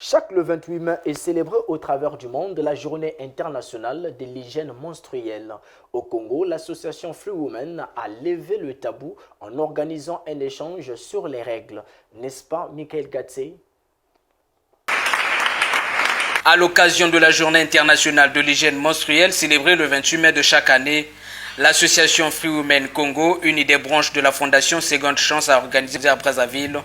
Chaque le 28 mai est célébrée au travers du monde la journée internationale de l'hygiène menstruelle. Au Congo, l'association Free Women a levé le tabou en organisant un échange sur les règles. N'est-ce pas, Michael Gatsé? À l'occasion de la journée internationale de l'hygiène menstruelle célébrée le 28 mai de chaque année, l'association Free Women Congo, une des branches de la fondation Seconde Chance, a organisé à Brazzaville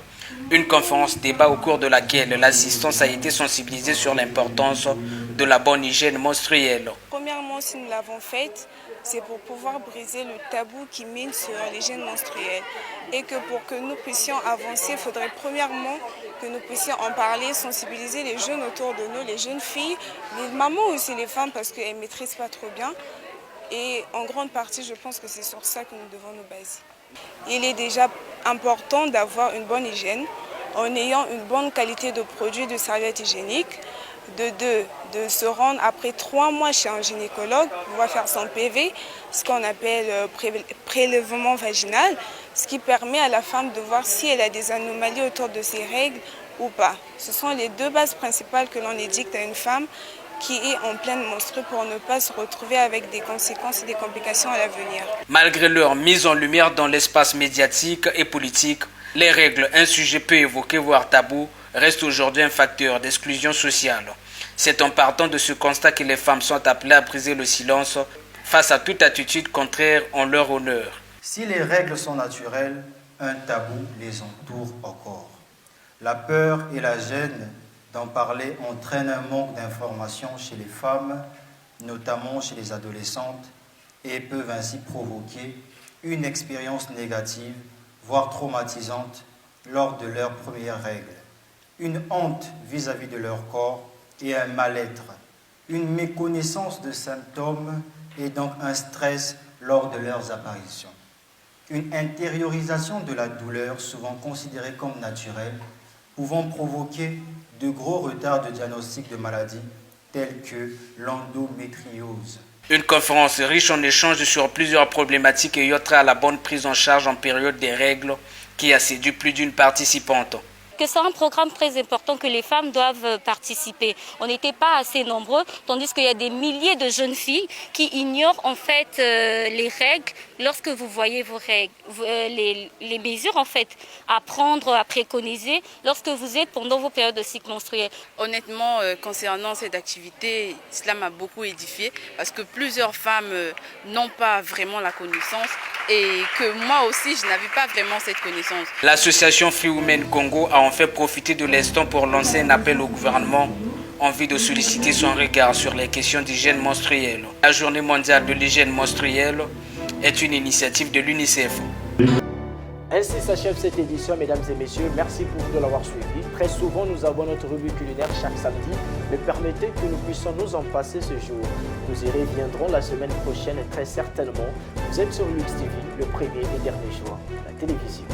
une conférence débat au cours de laquelle l'assistance a été sensibilisée sur l'importance de la bonne hygiène menstruelle. Premièrement, si nous l'avons faite, c'est pour pouvoir briser le tabou qui mine sur l'hygiène menstruelle. Et que pour que nous puissions avancer, il faudrait premièrement que nous puissions en parler, sensibiliser les jeunes autour de nous, les jeunes filles, les mamans aussi, les femmes, parce qu'elles ne maîtrisent pas trop bien. Et en grande partie, je pense que c'est sur ça que nous devons nous baser. Il est déjà important d'avoir une bonne hygiène en ayant une bonne qualité de produits de serviettes hygiéniques. De se rendre après 3 mois chez un gynécologue pour pouvoir faire son PV, ce qu'on appelle prélèvement vaginal, ce qui permet à la femme de voir si elle a des anomalies autour de ses règles ou pas. Ce sont les 2 bases principales que l'on édicte à une femme qui est en pleine menstrue pour ne pas se retrouver avec des conséquences et des complications à l'avenir. Malgré leur mise en lumière dans l'espace médiatique et politique, les règles, un sujet peu évoqué voire tabou, restent aujourd'hui un facteur d'exclusion sociale. C'est en partant de ce constat que les femmes sont appelées à briser le silence face à toute attitude contraire en leur honneur. Si les règles sont naturelles, un tabou les entoure encore. La peur et la gêne d'en parler entraîne un manque d'information chez les femmes, notamment chez les adolescentes, et peuvent ainsi provoquer une expérience négative, voire traumatisante, lors de leurs premières règles. Une honte vis-à-vis de leur corps et un mal-être, une méconnaissance de symptômes et donc un stress lors de leurs apparitions. Une intériorisation de la douleur, souvent considérée comme naturelle, pouvant provoquer de gros retards de diagnostic de maladies telles que l'endométriose. Une conférence riche en échanges sur plusieurs problématiques ayant trait à la bonne prise en charge en période des règles qui a séduit plus d'une participante. Que c'est un programme très important que les femmes doivent participer. On n'était pas assez nombreux, tandis qu'il y a des milliers de jeunes filles qui ignorent en fait les règles. Lorsque vous voyez vos règles, les mesures en fait à prendre, à préconiser lorsque vous êtes pendant vos périodes de cycle menstruel. Honnêtement, concernant cette activité, cela m'a beaucoup édifiée parce que plusieurs femmes n'ont pas vraiment la connaissance et que moi aussi je n'avais pas vraiment cette connaissance. L'association Free Women Congo a en fait profité de l'instant pour lancer un appel au gouvernement en vue de solliciter son regard sur les questions d'hygiène menstruelle. La journée mondiale de l'hygiène menstruelle est une initiative de l'UNICEF. Ainsi s'achève cette édition, mesdames et messieurs. Merci pour de l'avoir suivi. Très souvent, nous avons notre revue culinaire chaque samedi. Mais permettez que nous puissions nous en passer ce jour. Nous y reviendrons la semaine prochaine, très certainement. Vous êtes sur Lux TV, le premier et dernier choix, la télévision.